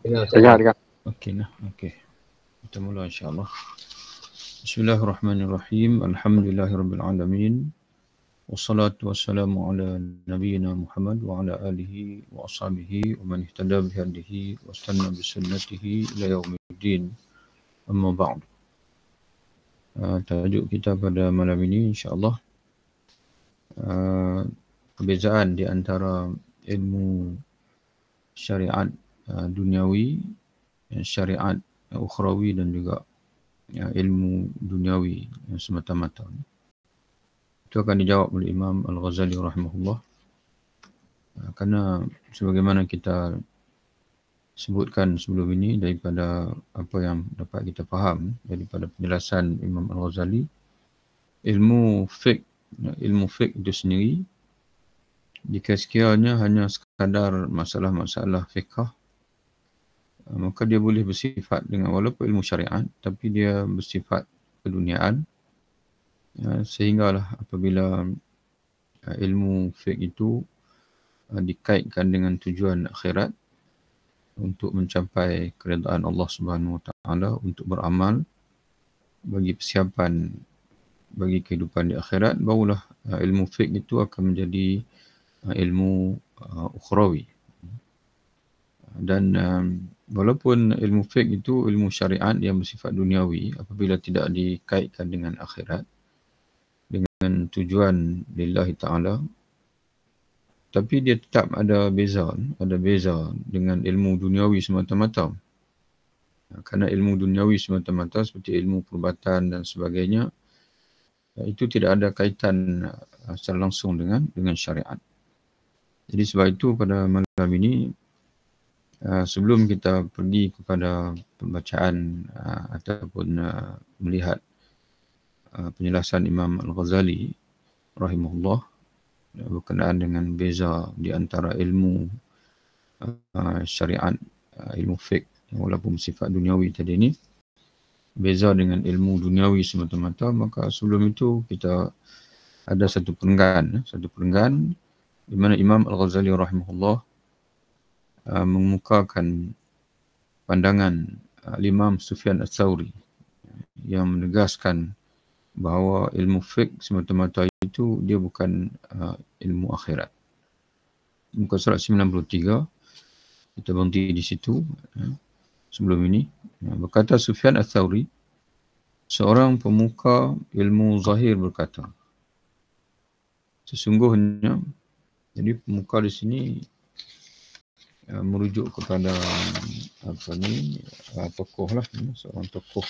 Dengar. Okey nah. Okey. Kita mula insya-Allah. Bismillahirrahmanirrahim. Alhamdulillahirabbil alamin. Wassalatu wassalamu ala nabiyyina Muhammad wa ala alihi wa ashabihi wa man ihtada bi hadihi wa istanna bi sunnatihi ila yaumiddin. Amma ba'd. Tajuk kita pada malam ini insya-Allah perbezaan di antara ilmu syariat duniawi, syariat ukhrawi dan juga ilmu duniawi semata-mata. Itu akan dijawab oleh Imam Al-Ghazali rahimahullah. Kerana sebagaimana kita sebutkan sebelum ini daripada apa yang dapat kita faham daripada penjelasan Imam Al-Ghazali, ilmu fiqh itu sendiri, jika sekiranya hanya sekadar masalah-masalah fiqh, maka dia boleh bersifat dengan walaupun ilmu syariat, tapi dia bersifat keduniaan, sehinggalah apabila ilmu fiqh itu dikaitkan dengan tujuan akhirat untuk mencapai keredaan Allah Subhanahu Wa Taala, untuk beramal bagi persiapan bagi kehidupan di akhirat, barulah ilmu fiqh itu akan menjadi ilmu ukhrawi. Dan walaupun ilmu fiqh itu ilmu syariat yang bersifat duniawi, apabila tidak dikaitkan dengan akhirat, dengan tujuan lillahi ta'ala, tapi dia tetap ada beza dengan ilmu duniawi semata-mata. Kerana ilmu duniawi semata-mata seperti ilmu perubatan dan sebagainya, itu tidak ada kaitan secara langsung dengan syariat. Jadi sebab itu pada malam ini, sebelum kita pergi kepada pembacaan ataupun melihat penjelasan Imam Al-Ghazali rahimahullah berkenaan dengan beza di antara ilmu syariat, ilmu fiqh walaupun bersifat duniawi tadi ini, beza dengan ilmu duniawi semata-mata, maka sebelum itu kita ada satu perenggan di mana Imam Al-Ghazali rahimahullah mengemukakan pandangan Imam Sufyan Ats-Tsauri yang menegaskan bahawa ilmu fiqh semata-mata itu dia bukan ilmu akhirat. Muka surat 93, kita berhenti di situ sebelum ini. Berkata Sufyan Ats-Tsauri, seorang pemuka ilmu zahir berkata, sesungguhnya, jadi pemuka di sini merujuk kepada tokoh lah, seorang tokoh.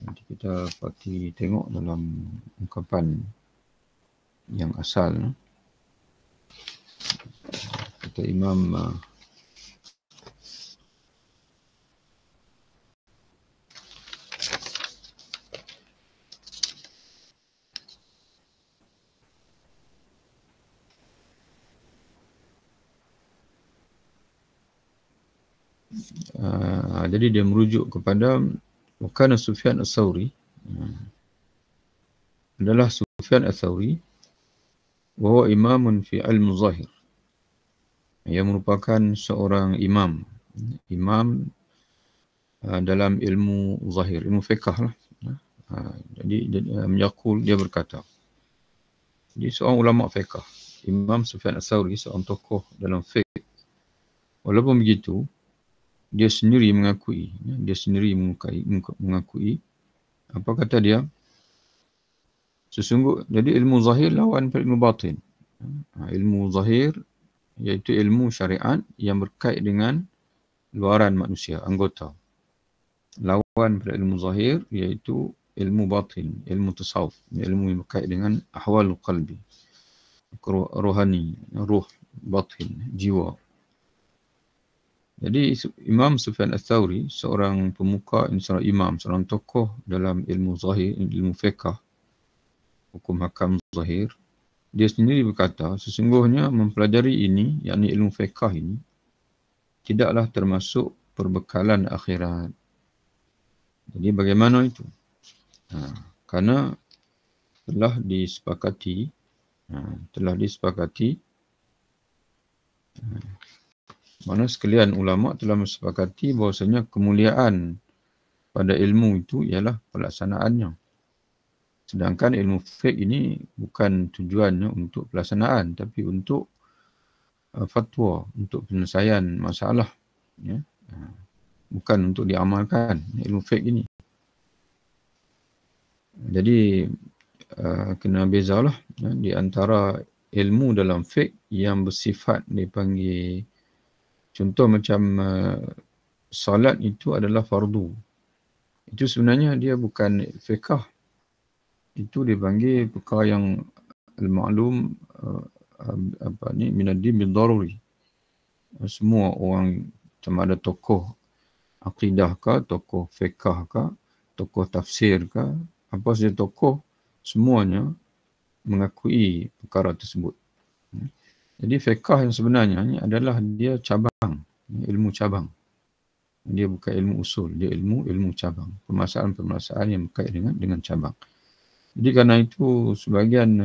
Nanti kita pasti tengok dalam ungkapan yang asal. Kata Imam jadi dia merujuk kepada Wakana Sufyan Ats-Tsauri, adalah Sufyan Ats-Tsauri bahwa imamun fi ilmu zahir, yang merupakan seorang imam dalam ilmu zahir, ilmu fiqh lah. Jadi menyakul, dia berkata, jadi seorang ulama fiqh, Imam Sufyan Ats-Tsauri, seorang tokoh dalam fiqh, walaupun begitu dia sendiri mengakui, apa kata dia? Jadi ilmu zahir lawan ilmu batin. Ilmu zahir iaitu ilmu syariat yang berkait dengan luaran manusia, anggota. Lawan pada ilmu zahir iaitu ilmu batin, ilmu tasawuf, ilmu yang berkait dengan ahwal qalbi, rohani, ruh, batin, jiwa. Jadi Imam Sufyan Ats-Tsauri, seorang pemuka, seorang imam, seorang tokoh dalam ilmu zahir, ilmu fiqh, hukum hakam zahir, dia sendiri berkata, sesungguhnya mempelajari ini, yakni ilmu fiqh ini, tidaklah termasuk perbekalan akhirat. Jadi bagaimana itu? Karena telah disepakati Mana sekalian ulama telah mensepakati bahawasanya kemuliaan pada ilmu itu ialah pelaksanaannya. Sedangkan ilmu fiqh ini bukan tujuannya untuk pelaksanaan, tapi untuk fatwa, untuk penyelesaian masalah. Ya. Bukan untuk diamalkan ilmu fiqh ini. Jadi kena bezalah di antara ilmu dalam fiqh yang bersifat dipanggil, contoh macam solat itu adalah fardu. Itu sebenarnya dia bukan fiqh. Itu dipanggil perkara yang al-ma'lum minad-din bil-daruri. Semua orang, sama ada tokoh akidah ke, tokoh fiqh ke, tokoh tafsir ke, apa saja tokoh, semuanya mengakui perkara tersebut. Jadi fiqh yang sebenarnya ni adalah dia cabang, ilmu cabang. Dia bukan ilmu usul, dia ilmu cabang. Permasalahan-permasalahan yang berkait dengan cabang. Jadi kerana itu sebahagian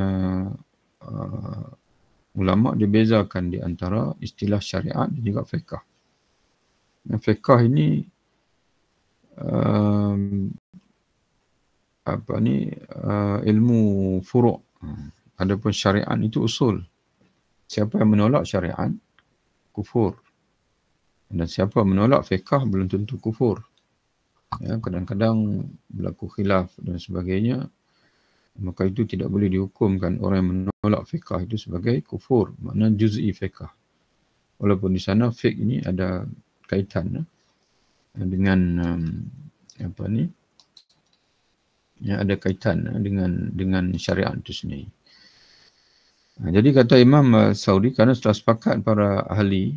ulama dibezakan di antara istilah syariat dan juga fiqh. Fiqh ini ilmu furu'. Adapun syariat itu usul. Siapa yang menolak syariat, kufur. Dan siapa menolak fiqh belum tentu kufur. Ya, kadang-kadang berlaku khilaf dan sebagainya. Maka itu tidak boleh dihukumkan orang yang menolak fiqh itu sebagai kufur. Maknanya juz'i fiqh. Walaupun di sana fiqh ini ada kaitan dengan ada kaitan dengan syariat itu sendiri. Jadi kata Imam Saudi, kerana setelah sepakat para ahli,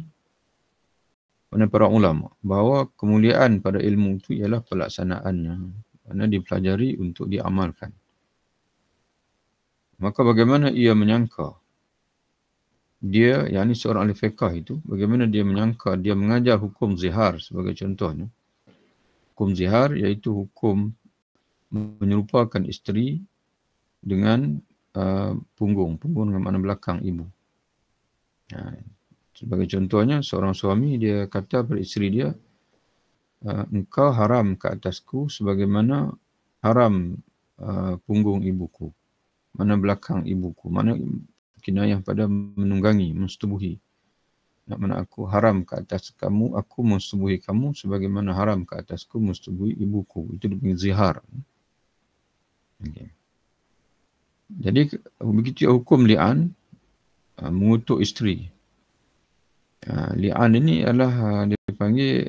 para ulama, bahawa kemuliaan pada ilmu itu ialah pelaksanaannya, kerana dipelajari untuk diamalkan. Maka bagaimana ia menyangka dia, yakni seorang ahli fiqh itu, bagaimana dia menyangka dia mengajar hukum zihar sebagai contohnya. Hukum zihar iaitu hukum menyerupakan isteri dengan punggung dengan makna belakang ibu. Sebagai contohnya, seorang suami dia kata pada isteri dia, engkau haram ke atasku sebagaimana haram punggung ibuku, mana belakang ibuku, mana kinayah pada menunggangi, mensetubuhi. Nak mana aku haram ke atas kamu, aku mensetubuhi kamu sebagaimana haram ke atasku mensetubuhi ibuku. Itu dipanggil zihar. Okay. Jadi begitu hukum li'an, mengutuk isteri. Li'an ini adalah dipanggil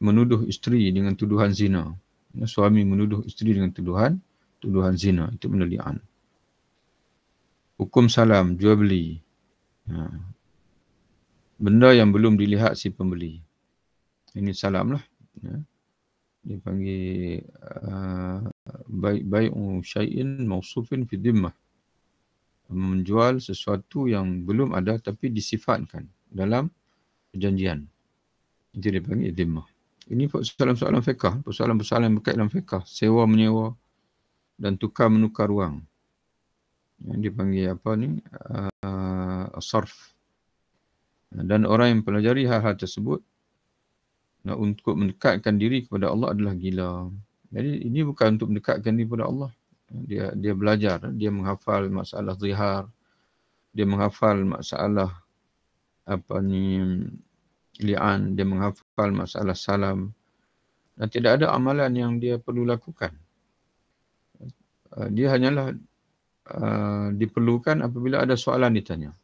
menuduh isteri dengan tuduhan zina. Suami menuduh isteri dengan tuduhan zina. Itu benda li'an. Hukum salam, jual beli. Benda yang belum dilihat si pembeli. Ini salam lah. Dipanggil bai'u syai'in mausufin fi dhimmah. Menjual sesuatu yang belum ada tapi disifatkan dalam perjanjian. Itu dipanggil dhimmah. Ini soalan-soalan fiqh, persoalan-persoalan yang berkait dalam fiqh, sewa menyewa dan tukar menukar wang. Yang dipanggil apa ni? Sarf. Dan orang yang pelajari hal-hal tersebut untuk mendekatkan diri kepada Allah adalah gila. Jadi ini bukan untuk mendekatkan diri kepada Allah. Dia belajar, dia menghafal masalah zihar, dia menghafal masalah li'an, dia menghafal masalah salam. Dan tidak ada amalan yang dia perlu lakukan. Dia hanyalah diperlukan apabila ada soalan ditanya.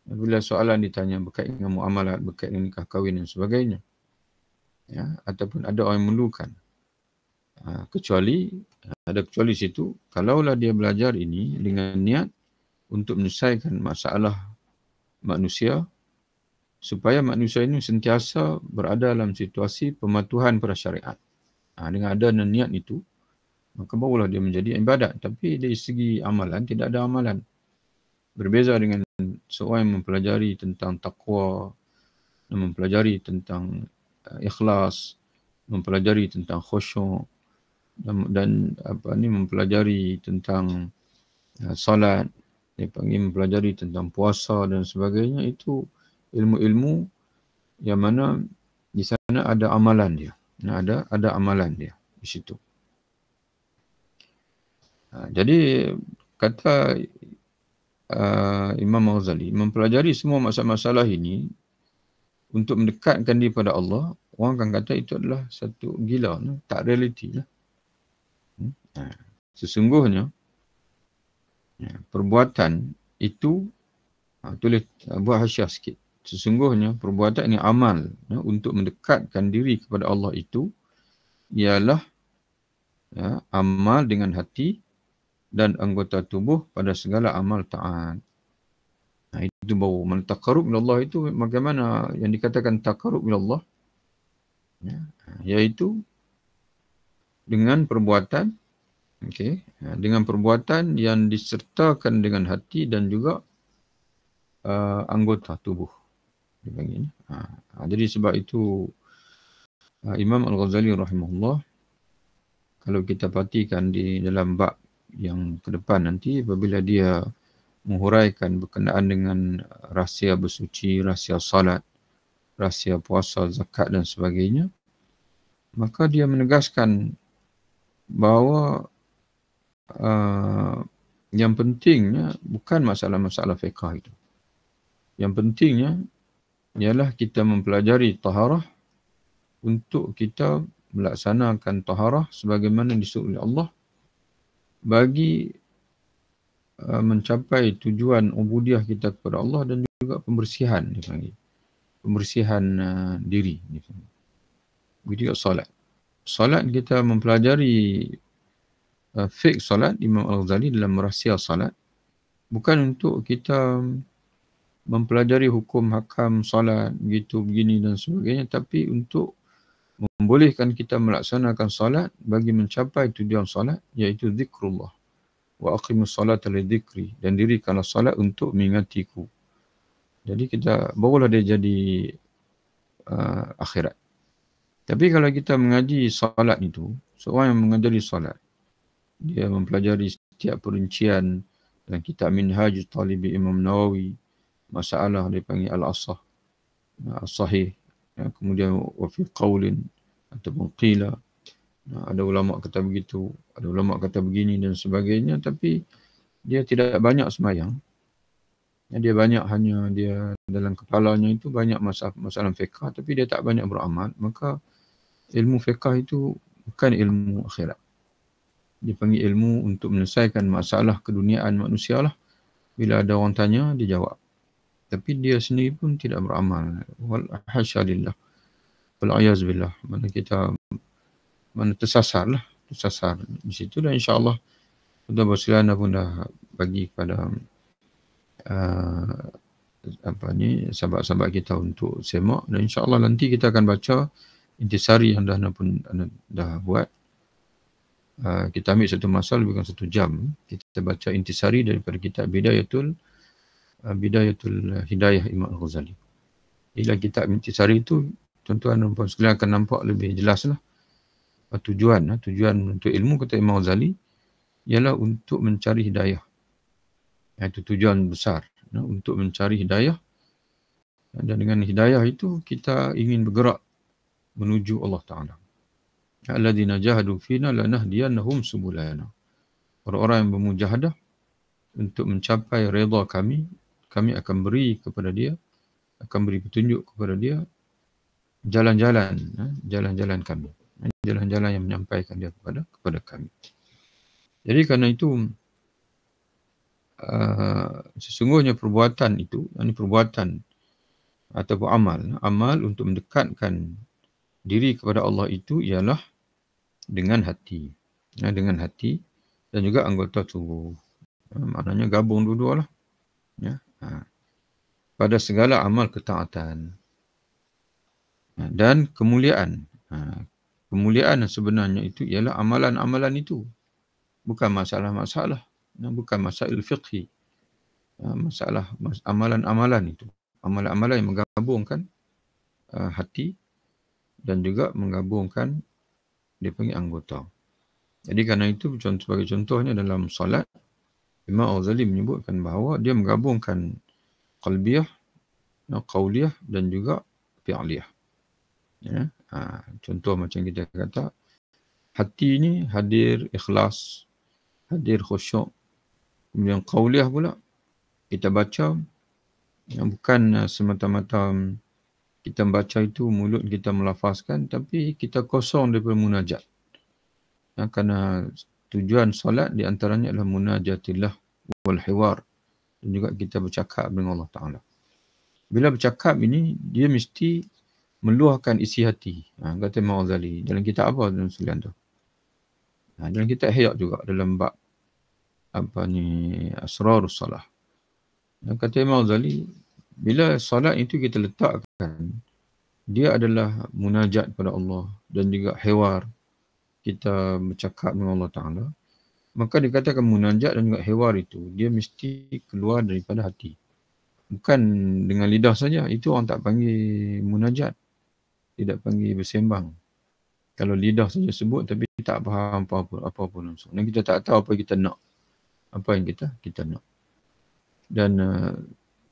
Apabila soalan ditanya berkait dengan muamalat, berkait dengan nikah kahwin dan sebagainya. Ya, ataupun ada orang yang memerlukan. Kecuali situ, kalaulah dia belajar ini dengan niat untuk menyelesaikan masalah manusia, supaya manusia ini sentiasa berada dalam situasi pematuhan pada syariat. Dengan ada niat itu, maka barulah dia menjadi ibadat. Tapi dari segi amalan, tidak ada amalan. Berbeza dengan seorang yang mempelajari tentang taqwa, mempelajari tentang ikhlas, mempelajari tentang khusyuk, dan mempelajari tentang salat, dia panggil mempelajari tentang puasa dan sebagainya. Itu ilmu-ilmu yang mana di sana ada amalan dia. Ada amalan dia di situ. Jadi kata Imam Ghazali, mempelajari semua masalah-masalah ini untuk mendekatkan diri pada Allah, orang akan kata itu adalah satu gila, tak realiti lah. Sesungguhnya perbuatan itu, tulis buat hasyiah sikit. Sesungguhnya perbuatan ini amal untuk mendekatkan diri kepada Allah itu ialah amal dengan hati dan anggota tubuh pada segala amal taat. Itu baru taqarrub ila Allah itu bagaimana yang dikatakan taqarrub ila Allah, iaitu dengan perbuatan, dengan perbuatan yang disertakan dengan hati dan juga anggota tubuh. Jadi sebab itu Imam Al-Ghazali rahimahullah, kalau kita perhatikan di dalam bab yang ke depan nanti, apabila dia menghuraikan berkenaan dengan rahsia bersuci, rahsia salat, rahsia puasa, zakat dan sebagainya, maka dia menegaskan bahawa yang pentingnya bukan masalah-masalah fiqh itu. Yang pentingnya ialah kita mempelajari taharah untuk kita melaksanakan taharah sebagaimana disuruh oleh Allah bagi mencapai tujuan ubudiah kita kepada Allah dan juga pembersihan dipanggil. Pembersihan diri dipanggil. Begitu juga solat. Solat kita mempelajari fiqh solat Imam Al-Ghazali dalam rahsia solat bukan untuk kita mempelajari hukum hakam solat begitu begini dan sebagainya, tapi untuk membolehkan kita melaksanakan solat bagi mencapai tujuan solat, iaitu zikrullah. Wa aqimus salata lidzikri, dan dirikanlah solat untuk mengingatiku. Jadi kita barulah dia jadi akhirat. Tapi kalau kita mengaji solat itu, seorang yang mengajari solat, dia mempelajari setiap perincian dalam kitab Minhajut Talibi Imam Nawawi, masalah dia panggil al-asah, as-sahih, kemudian wa fi qaulin ataupun qila, ada ulama kata begitu, ada ulama kata begini dan sebagainya, tapi dia tidak banyak semayang. Dia banyak hanya dia dalam kepalanya itu banyak masalah fiqh, tapi dia tak banyak beramal. Maka ilmu fiqh itu bukan ilmu akhirat. Dia panggil ilmu untuk menyelesaikan masalah keduniaan manusia lah. Bila ada orang tanya, dia jawab. Tapi dia sendiri pun tidak beramal. Walhasyalillah. Wal'ayazbillah. Mana tersasar lah. Tersasar di situ. Dan insyaAllah, Tuan Bersilana pun dah bagi kepada sahabat-sahabat kita untuk semak. Dan insyaAllah nanti kita akan baca intisari yang dah buat. Kita ambil satu masa lebih kurang 1 jam. Kita baca intisari daripada kitab Bidayatul Hidayah Imam Al-Ghazali. Bila kitab intisari itu, tuan-tuan dan puan sekalian akan nampak lebih jelas lah tujuan untuk ilmu kata Imam Ghazali ialah untuk mencari hidayah. Itu tujuan besar, untuk mencari hidayah. Dan dengan hidayah itu kita ingin bergerak menuju Allah Ta'ala. Alladzina jahadu fina lanahdiyannahum subulana. Orang-orang yang bermujahadah untuk mencapai redha kami akan beri kepada dia, akan beri petunjuk kepada dia jalan-jalan kami. Jalan-jalan yang menyampaikan dia kepada kami. Jadi kerana itu sesungguhnya perbuatan itu, perbuatan ataupun amal untuk mendekatkan diri kepada Allah itu ialah dengan hati. Dengan hati dan juga anggota tubuh. Maknanya gabung dua-dua lah. Pada segala amal ketaatan. Dan kemuliaan. Kemuliaan sebenarnya itu ialah amalan-amalan itu. Bukan masalah-masalah. Bukan masalah fiqhi. Masalah amalan-amalan itu. Amalan-amalan yang menggabungkan hati dan juga menggabungkan dia panggil anggota. Jadi kerana itu sebagai contohnya dalam solat, Imam Al-Ghazali menyebutkan bahawa dia menggabungkan qalbiyah, qauliyah dan juga fi'liyah. Ya. Contoh macam kita kata, hati ni hadir ikhlas, hadir khusyuk. Kemudian qauliyah pula, kita baca yang bukan semata-mata kita membaca itu mulut kita melafazkan, tapi kita kosong daripada munajat. Kerana tujuan solat di antaranya adalah munajatillah wal hiwar, dan juga kita bercakap dengan Allah Ta'ala. Bila bercakap ini, dia mesti meluahkan isi hati. Kata Imam Ghazali, dalam kitab apa dalam sembilan tu? Dalam kitab Ihya juga, dalam bab Asrarus Salah. Kata Imam Ghazali, bila solat itu kita letakkan, dia adalah munajat pada Allah dan juga hiwar, kita bercakap dengan Allah Ta'ala, maka dikatakan munajat dan juga hiwar itu, dia mesti keluar daripada hati. Bukan dengan lidah saja, itu orang tak panggil munajat, tidak panggil bersembang. Kalau lidah saja sebut tapi tak faham apa pun langsung. Dan kita tak tahu apa kita nak. Apa yang kita nak. Dan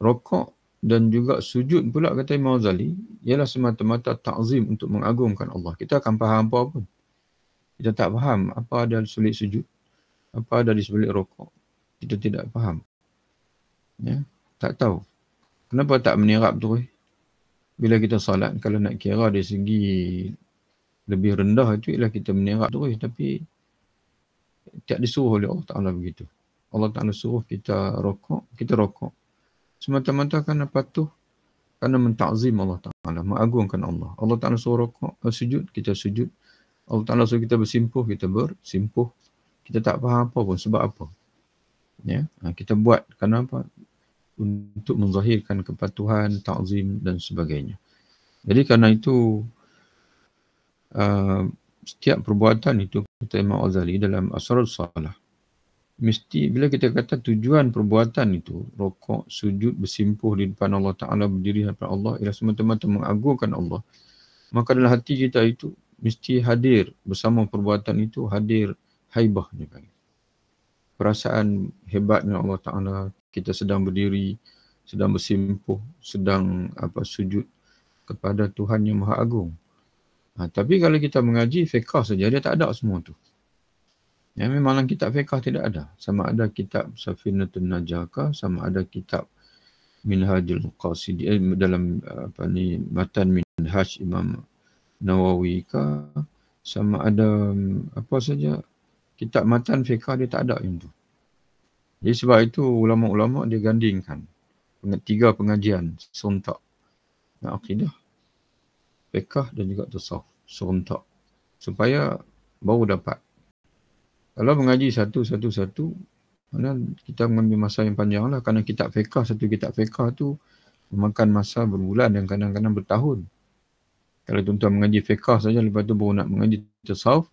rokok dan juga sujud pula, kata Imam Ghazali, ialah semata-mata ta'zim untuk mengagungkan Allah. Kita akan faham apa pun. Kita tak faham apa ada di sebalik sujud, apa ada di sebalik rokok. Kita tidak faham. Ya, tak tahu. Kenapa tak menyerap terus? Bila kita salat, kalau nak kira dari segi lebih rendah itu ialah kita menyerap terus, tapi tak disuruh oleh Allah Ta'ala begitu. Allah Ta'ala suruh kita rokok, kita rokok. Semata-mata kerana patuh, kerana mentakzim Allah Ta'ala, mengagungkan Allah. Allah Ta'ala suruh rokok, sujud, kita sujud. Allah Ta'ala suruh kita bersimpuh, kita bersimpuh. Kita tak faham apa pun, sebab apa. Ya, kita buat, kerana apa? Untuk menzahirkan kepatuhan, takzim dan sebagainya. Jadi kerana itu, setiap perbuatan itu, kata Imam Ghazali dalam Asrarus Salah, mesti bila kita kata tujuan perbuatan itu, rokok, sujud, bersimpuh di depan Allah Ta'ala, berdiri di hadapan Allah, ialah semata-mata mengagungkan Allah, maka dalam hati kita itu mesti hadir bersama perbuatan itu, hadir haibah. Perasaan hebatnya Allah Ta'ala, kita sedang berdiri, sedang bersimpuh, sedang sujud kepada Tuhan yang Maha Agung. Tapi kalau kita mengaji fiqh saja, dia tak ada semua tu. Ya, memang dalam kitab fiqh tidak ada. Sama ada kitab Safinatun Najah, sama ada kitab Minhajul Qasidi, dalam matan Minhaj Imam Nawawi ke, sama ada apa saja kitab matan fiqh, dia tak ada yang tu. Jadi sebab itu ulama-ulama dia gandingkan 3 pengajian serentak. Akidah, fiqh dan juga tasawuf serentak, supaya baru dapat. Kalau mengaji satu, mana kita mengambil masa yang panjang lah, kerana kitab fiqh, satu kitab fiqh tu memakan masa berbulan dan kadang-kadang bertahun. Kalau tuan-tuan mengaji fiqh saja, lepas tu baru nak mengaji tasawuf,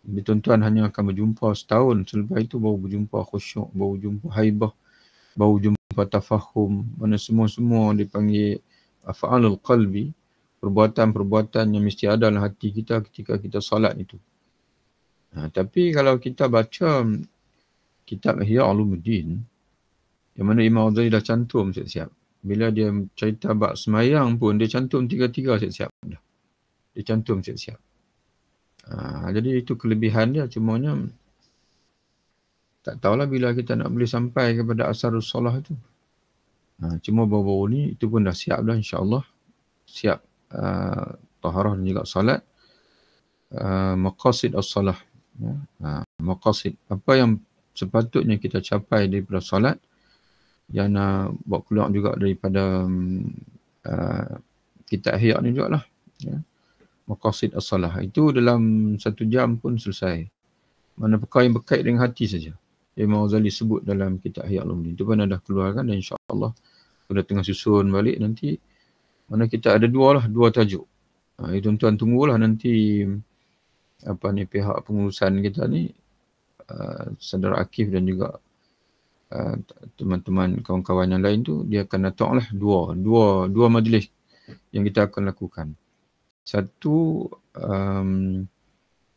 tuan-tuan hanya akan berjumpa setahun, selepas itu baru berjumpa khusyuk, baru jumpa haibah, baru jumpa tafahum, mana semua-semua dipanggil af'alul qalbi, perbuatan-perbuatan yang mesti ada dalam hati kita ketika kita salat itu. Tapi kalau kita baca kitab Ihya Ulumuddin, yang mana Imam Ghazali dah cantum siap-siap. Bila dia cerita bab semayang pun, dia cantum 3-3 siap-siap dah. Dia cantum siap-siap. Jadi itu kelebihan dia, cumanya tak tahulah bila kita nak boleh sampai kepada Asrarus Salah itu. Cuma baru-baru ni, itu pun dah siap dah insya-Allah. Siap taharah dan juga salat. Maqasid as-salah. Maqasid, apa yang sepatutnya kita capai daripada salat, yang nak bawa keluar juga daripada kitab Ihya ni juga lah. Maqasid as-salah. Itu dalam 1 jam pun selesai. Mana perkara yang berkait dengan hati saja. Imam Ghazali sebut dalam kitab Ihya Ulumuddin. Itu pun dah keluarkan dan insya-Allah sudah tengah susun balik nanti. Mana kita ada 2 tajuk. Tuan-tuan tunggulah nanti pihak pengurusan kita ni, saudara Akif dan juga teman-teman kawan-kawan yang lain tu, dia akan datanglah dua majlis yang kita akan lakukan. Satu,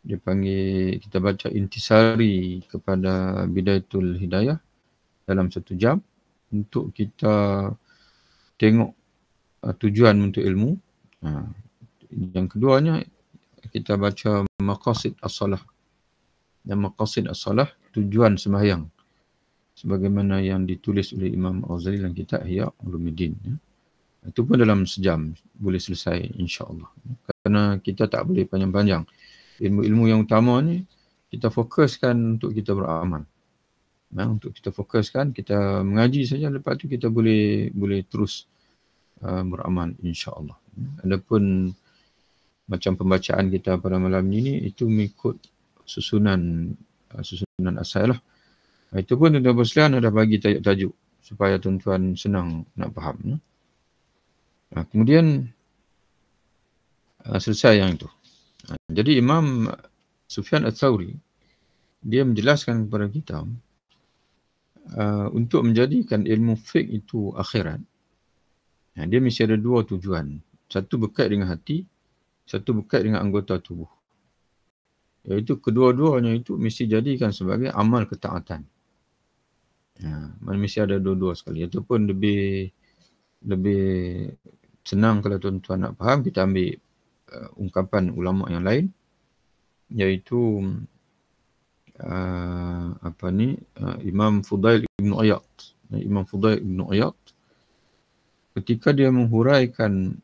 dia panggil, kita baca intisari kepada Bidayatul Hidayah dalam 1 jam untuk kita tengok tujuan untuk ilmu. Yang keduanya, kita baca maqasid as-salah. Dan maqasid as-salah, tujuan sembahyang. Sebagaimana yang ditulis oleh Imam Al-Ghazali dalam kitab Ihya Ulumuddin. Itu pun dalam sejam boleh selesai, insya-Allah. Kerana kita tak boleh panjang-panjang. Ilmu-ilmu yang utama ni, kita fokuskan untuk kita beramal. Untuk kita fokuskan, kita mengaji saja, lepas tu kita boleh terus beramal, insya-Allah. Adapun macam pembacaan kita pada malam ini, itu mengikut susunan asal lah. Itu pun tuan-tuan bersekalian ada bagi tajuk supaya tuan-tuan senang nak faham. Kemudian selesai yang itu. Jadi Imam Sufyan Ats-Tsauri, dia menjelaskan kepada kita untuk menjadikan ilmu fiqh itu akhirat, dia mesti ada dua tujuan. Satu berkait dengan hati, satu berkait dengan anggota tubuh. Iaitu kedua-duanya itu mesti jadikan sebagai amal ketaatan. Mesti ada dua-dua sekali. Itu pun lebih senang kalau tuan-tuan nak faham, kita ambil ungkapan ulama yang lain, iaitu Imam Fudail Ibn Iyad. Imam Fudail Ibn Iyad, ketika dia menghuraikan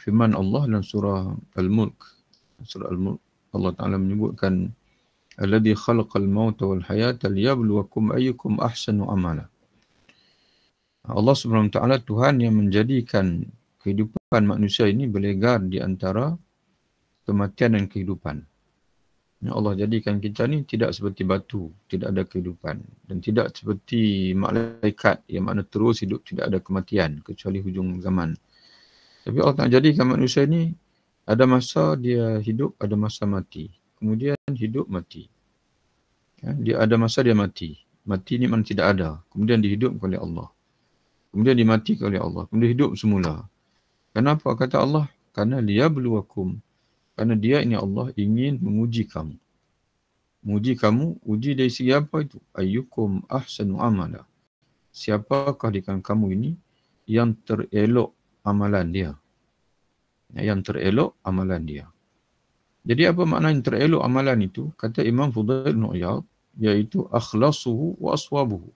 firman Allah dalam surah Al-Mulk. Surah Al-Mulk, Allah Ta'ala menyebutkan alladhi khalaqal mauta wal hayata liyabluwakum ayyukum ahsanu amala. Allah Subhanahu Wa Ta'ala, Tuhan yang menjadikan kehidupan manusia ini berlegar di antara kematian dan kehidupan. Allah jadikan kita ni tidak seperti batu, tidak ada kehidupan, dan tidak seperti malaikat yang mana terus hidup, tidak ada kematian kecuali hujung zaman. Tapi Allah Ta'ala jadikan manusia ni ada masa dia hidup, ada masa mati. Kemudian hidup, mati. Dia ada masa dia mati. Mati ni memang tidak ada. Kemudian dihidupkan oleh Allah. Kemudian dimatikan oleh Allah. Kemudian hidup semula. Kenapa? Kata Allah, karena liyabluwakum. Karena dia ini Allah ingin menguji kamu. Menguji kamu, uji dari segi apa itu? Ayyukum ahsanu amala. Siapakah di kalangan kamu ini yang terelok amalan dia? Yang terelok amalan dia. Jadi apa makna yang terelok amalan itu? Kata Imam Fudail bin Iyad, iaitu akhlasuhu wa aswabuhu.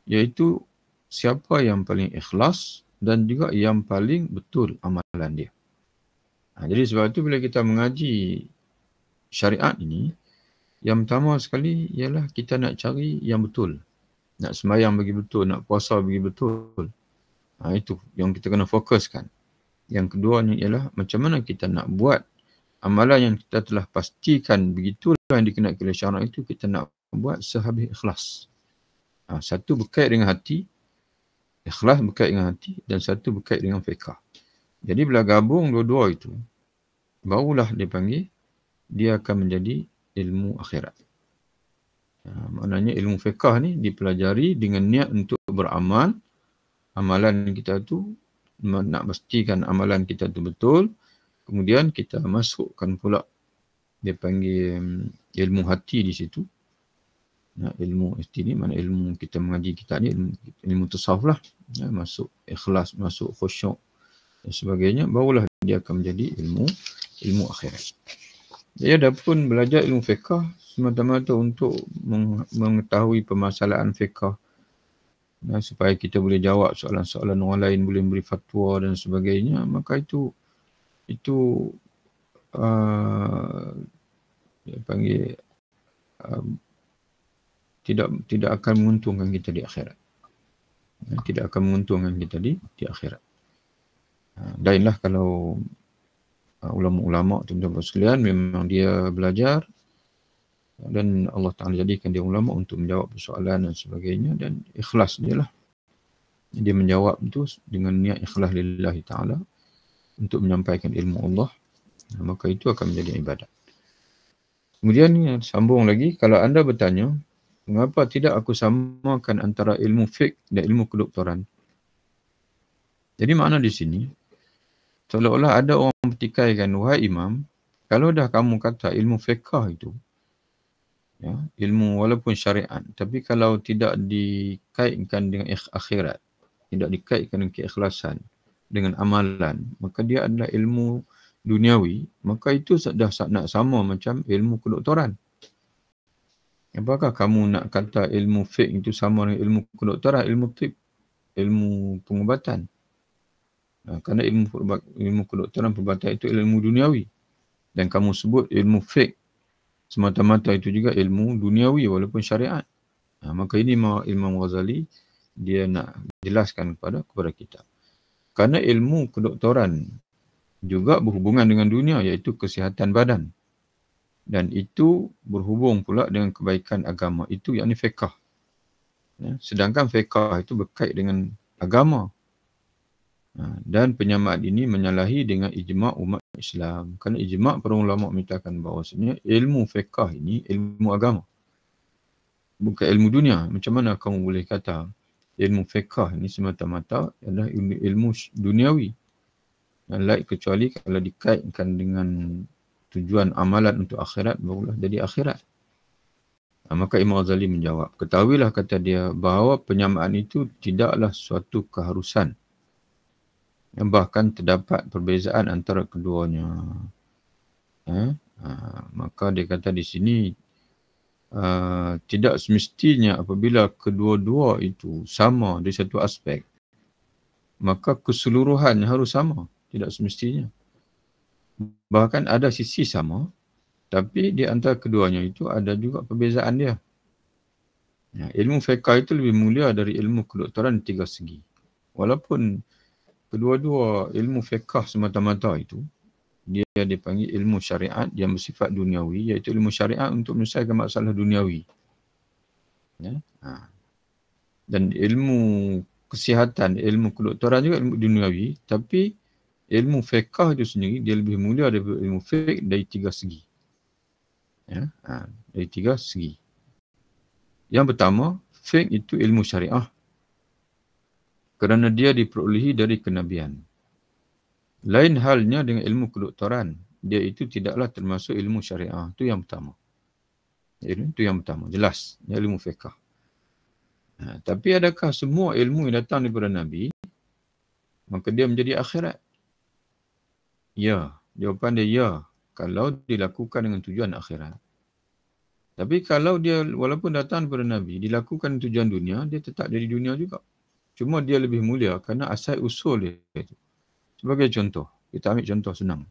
Iaitu siapa yang paling ikhlas dan juga yang paling betul amalan dia. Jadi sebab itu bila kita mengaji syariat ini, yang pertama sekali ialah kita nak cari yang betul. Nak sembahyang bagi betul, nak puasa bagi betul. Itu yang kita kena fokuskan. Yang keduanya ialah macam mana kita nak buat amalan yang kita telah pastikan begitulah yang dikenal oleh syarak itu, kita nak buat sehabis ikhlas. Satu berkait dengan hati, ikhlas berkait dengan hati, dan satu berkait dengan fiqh. Jadi bila gabung dua-dua itu, barulah dia panggil, dia akan menjadi ilmu akhirat. Maknanya ilmu fiqh ni dipelajari dengan niat untuk beramal. Amalan kita tu, nak pastikan amalan kita tu betul. Kemudian kita masukkan pula, dia panggil ilmu hati di situ. Ilmu hati ni, mana ilmu kita mengaji kita ni, ilmu tasawuf lah. Masuk ikhlas, masuk khusyuk dan sebagainya. Barulah dia akan menjadi ilmu akhirat. Dia dah pun belajar ilmu fiqh semata-mata untuk mengetahui permasalahan fiqh. Supaya kita boleh jawab soalan-soalan orang lain, boleh beri fatwa dan sebagainya. Maka itu dia panggil tidak akan menguntungkan kita di akhirat. Tidak akan menguntungkan kita di akhirat. Lainlah kalau ulama-ulama tuan-tuan sekalian memang dia belajar dan Allah Ta'ala jadikan dia ulama untuk menjawab persoalan dan sebagainya, dan ikhlas dia lah. Dia menjawab itu dengan niat ikhlas lillahi ta'ala untuk menyampaikan ilmu Allah. Maka itu akan menjadi ibadat. Kemudian sambung lagi, kalau anda bertanya, mengapa tidak aku samakan antara ilmu fiqh dan ilmu kedoktoran? Jadi makna di sini, seolah-olah ada orang pertikaikan, wahai imam, kalau dah kamu kata ilmu fiqh itu, ilmu walaupun syariat, tapi kalau tidak dikaitkan dengan akhirat, tidak dikaitkan dengan keikhlasan, dengan amalan, maka dia adalah ilmu duniawi, maka itu dah nak sama macam ilmu kedoktoran. Apakah kamu nak kata ilmu fiqh itu sama dengan ilmu kedoktoran, ilmu tib, ilmu pengubatan? Kerana ilmu kedoktoran perubatan itu ilmu duniawi. Dan kamu sebut ilmu fiqh semata-mata itu juga ilmu duniawi walaupun syariat. Maka ini Imam Ghazali dia nak jelaskan kepada kita. Kerana ilmu kedoktoran juga berhubungan dengan dunia, iaitu kesihatan badan. Dan itu berhubung pula dengan kebaikan agama. Itu yakni fiqh. Sedangkan fiqh itu berkait dengan agama. Dan penyamaan ini menyalahi dengan ijma' umat Islam. Kerana ijma' para ulama menyatakan bahawasanya ilmu fiqh ini ilmu agama. Bukan ilmu dunia. Macam mana kamu boleh kata ilmu fiqh ini semata-mata adalah ilmu duniawi. Lain kecuali kalau dikaitkan dengan tujuan amalan untuk akhirat, barulah jadi akhirat. Maka Imam Ghazali menjawab, ketahuilah kata dia bahawa penyamaan itu tidaklah suatu keharusan. Bahkan terdapat perbezaan antara keduanya. Maka dia kata di sini, tidak semestinya apabila kedua-dua itu sama di satu aspek, maka keseluruhannya harus sama. Tidak semestinya. Bahkan ada sisi sama, tapi di antara keduanya itu ada juga perbezaan dia. Ilmu fiqh itu lebih mulia dari ilmu kedoktoran 3 segi. Walaupun kedua-dua ilmu fiqh semata-mata itu, dia dipanggil ilmu syariat yang bersifat duniawi, iaitu ilmu syariat untuk menyelesaikan masalah duniawi. Dan ilmu kesihatan, ilmu kedoktoran juga ilmu duniawi, tapi ilmu fiqh itu sendiri, dia lebih mulia daripada ilmu fiqh dari 3 segi. Dari 3 segi. Yang pertama, fiqh itu ilmu syariah. Kerana dia diperolehi dari kenabian. Lain halnya dengan ilmu kedoktoran. Dia itu tidaklah termasuk ilmu syariah. Itu yang pertama. Itu yang pertama. Jelas. Ilmu fiqh. Tapi adakah semua ilmu yang datang daripada Nabi, maka dia menjadi akhirat? Ya. Jawapan dia ya. Kalau dilakukan dengan tujuan akhirat. Tapi kalau dia walaupun datang daripada Nabi, dilakukan tujuan dunia, dia tetap dari dunia juga. Cuma dia lebih mulia kerana asal usul dia itu. Sebagai contoh, kita ambil contoh senang.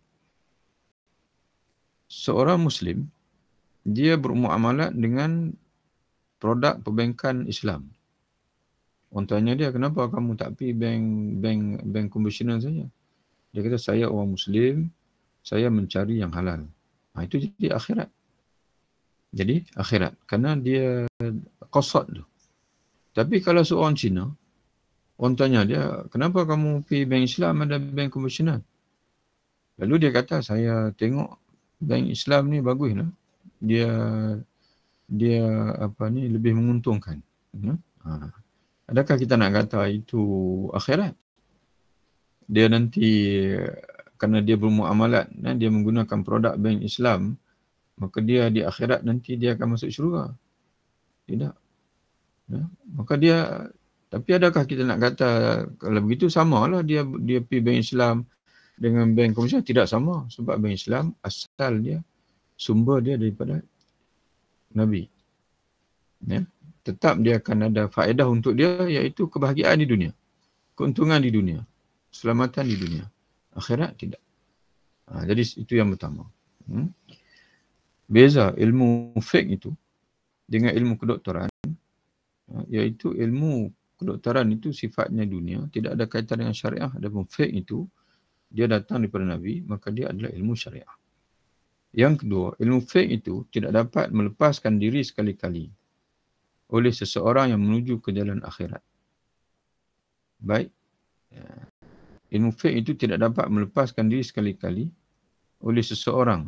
Seorang Muslim, dia bermuamalat dengan produk perbankan Islam. Orang tanya dia, kenapa kamu tak pergi bank konvensional saja? Dia kata, saya orang Muslim, saya mencari yang halal. Itu jadi akhirat. Jadi akhirat. Kerana dia qasad tu. Tapi kalau seorang Cina, orang tanya dia, kenapa kamu pergi bank Islam ada bank konvensional? Lalu dia kata, saya tengok bank Islam ni bagus lah. Dia lebih menguntungkan. Adakah kita nak kata itu akhirat? Dia nanti, kerana dia bermuamalat, dia menggunakan produk bank Islam, maka dia di akhirat nanti dia akan masuk syurga. Tidak. Maka dia, tapi adakah kita nak kata kalau begitu samalah dia pergi bank Islam dengan bank komersial? Tidak sama. Sebab bank Islam asal dia, sumber dia daripada Nabi. Tetap dia akan ada faedah untuk dia, iaitu kebahagiaan di dunia. Keuntungan di dunia. Keselamatan di dunia. Akhirat tidak. Jadi itu yang pertama. Beza ilmu fiqh itu dengan ilmu kedoktoran, iaitu ilmu kedoktoran itu sifatnya dunia, tidak ada kaitan dengan syariah. Adapun fiqh itu, dia datang daripada Nabi, maka dia adalah ilmu syariah. Yang kedua, ilmu fiqh itu tidak dapat melepaskan diri sekali-kali oleh seseorang yang menuju ke jalan akhirat. Baik, ilmu fiqh itu tidak dapat melepaskan diri sekali-kali oleh seseorang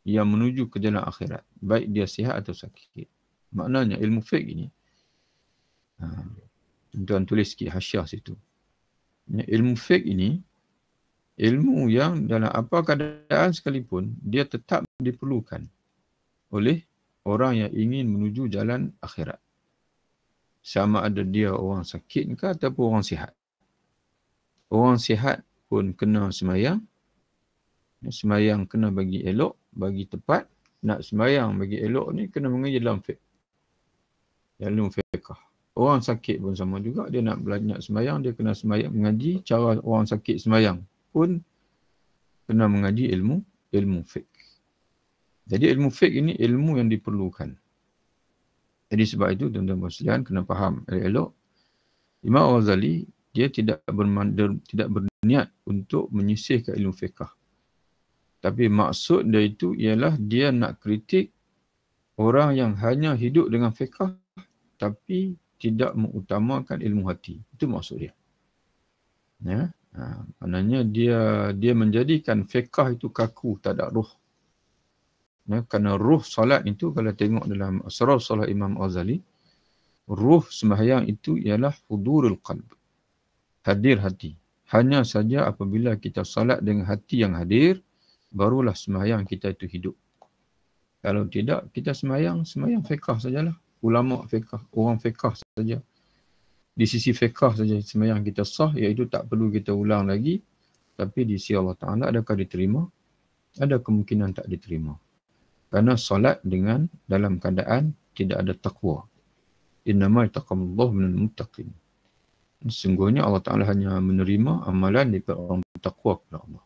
yang menuju ke jalan akhirat, baik dia sihat atau sakit. Maknanya ilmu fiqh ini, tuan tulis sikit hasyiah situ. Ilmu fiqh ini, ilmu yang dalam apa keadaan sekalipun, dia tetap diperlukan oleh orang yang ingin menuju jalan akhirat. Sama ada dia orang sakit ke ataupun orang sihat. Orang sihat pun kena semayang. Semayang kena bagi elok, bagi tepat. Nak semayang bagi elok ni kena mengaji dalam fiqh. Ilmu fiqh. Orang sakit pun sama juga. Dia nak belajar semayang, dia kena semayang, mengaji cara orang sakit semayang. Pun kena mengaji ilmu fiqh. Jadi ilmu fiqh ini ilmu yang diperlukan. Jadi sebab itu tuan-tuan sekalian kena faham elok. Imam Al-Ghazali dia tidak berniat untuk menyisihkan ilmu fiqh. Tapi maksud dia itu ialah dia nak kritik orang yang hanya hidup dengan fiqh tapi tidak mengutamakan ilmu hati. Itu maksud dia. Ya. Maknanya dia menjadikan fiqh itu kaku, tak ada ruh. Ya, kerana ruh solat itu kalau tengok dalam Asrar Solat Imam Al-Ghazali, ruh sembahyang itu ialah hudurul qalb. Hadir hati. Hanya saja apabila kita solat dengan hati yang hadir, barulah sembahyang kita itu hidup. Kalau tidak, kita sembahyang fiqh sajalah. Ulama fiqh, orang fiqh saja. Di sisi fiqh saja sembahyang kita sah, iaitu tak perlu kita ulang lagi. Tapi di sisi Allah Ta'ala adakah diterima? Ada kemungkinan tak diterima. Kerana solat dengan dalam keadaan tidak ada taqwa. Innama yataqabbalullahu minal muttaqin. Sesungguhnya Allah Ta'ala hanya menerima amalan daripada orang bertakwa kepada Allah.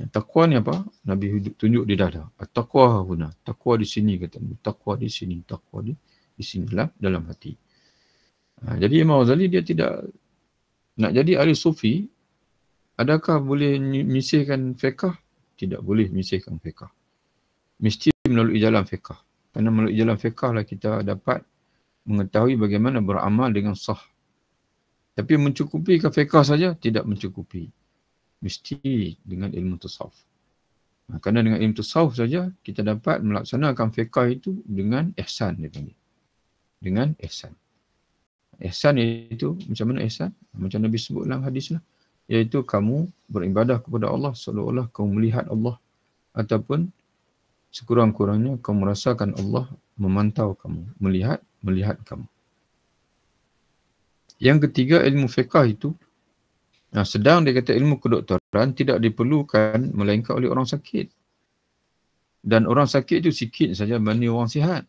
Taqwa ni apa? Nabi tunjuk di dada. Taqwa huna. Taqwa di sini kata. Taqwa di sini. Taqwa di sini dalam hati. Jadi Imam Ghazali dia tidak nak jadi ahli sufi. Adakah boleh menyisihkan fiqh? Tidak boleh menyisihkan fiqh. Mesti melalui jalan fiqh. Kerana melalui jalan fiqh lah kita dapat mengetahui bagaimana beramal dengan sah. Tapi mencukupi ke fiqh saja? Tidak mencukupi. Mesti dengan ilmu tasawuf. Kerana dengan ilmu tasawuf saja kita dapat melaksanakan fiqh itu dengan ihsan dia panggil. Dengan ihsan. Ihsan itu macam mana ihsan? Macam Nabi sebut dalam hadis lah. Iaitu kamu beribadah kepada Allah seolah-olah kamu melihat Allah. Ataupun sekurang-kurangnya kamu merasakan Allah memantau kamu. Melihat kamu. Yang ketiga ilmu fiqh itu. Sedang dia kata ilmu kedoktoran tidak diperlukan melainkan oleh orang sakit. Dan orang sakit itu sikit saja berbanding orang sihat.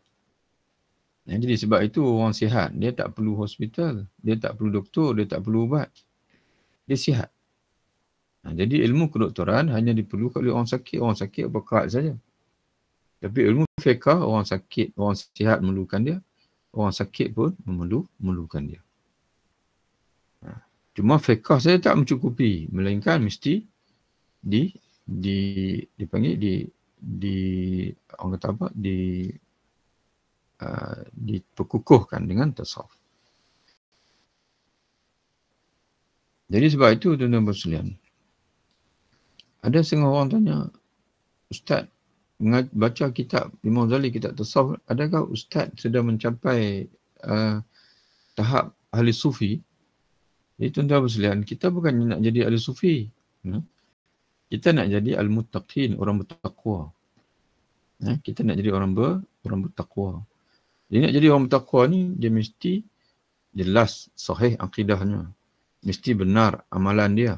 Jadi sebab itu orang sihat, dia tak perlu hospital, dia tak perlu doktor, dia tak perlu ubat. Dia sihat. Jadi ilmu kedoktoran hanya diperlukan oleh orang sakit berkerat saja. Tapi ilmu fiqh, orang sakit, orang sihat memerlukan dia, orang sakit pun memerlukan dia. Cuma fiqh saja tak mencukupi, melainkan mesti dipanggil orang kata apa? Diperkukuhkan dengan tasawuf. Jadi sebab itu tuan-tuan bersekalian, ada setengah orang tanya, Ustaz, baca kitab Imam Ghazali, kitab tasawuf, adakah Ustaz sudah mencapai tahap ahli sufi? Jadi tuan-tuan bersekalian, kita bukan nak jadi ahli sufi. Kita nak jadi al-muttaqin, orang bertakwa. Kita nak jadi orang bertakwa. Jadi nak jadi orang bertakwa ni, dia mesti jelas sahih akidahnya. Mesti benar amalan dia.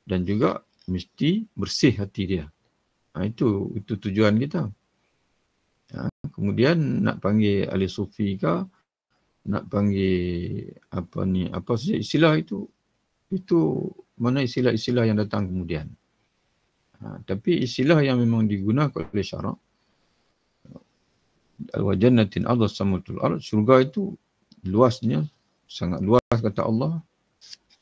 Dan juga mesti bersih hati dia. Itu tujuan kita. Kemudian nak panggil ahli sufi ke, nak panggil apa saja istilah itu mana istilah-istilah yang datang kemudian. Tapi istilah yang memang digunakan oleh syarak, al-wajannatin Allah samatul ard, syurga itu luasnya sangat luas kata Allah.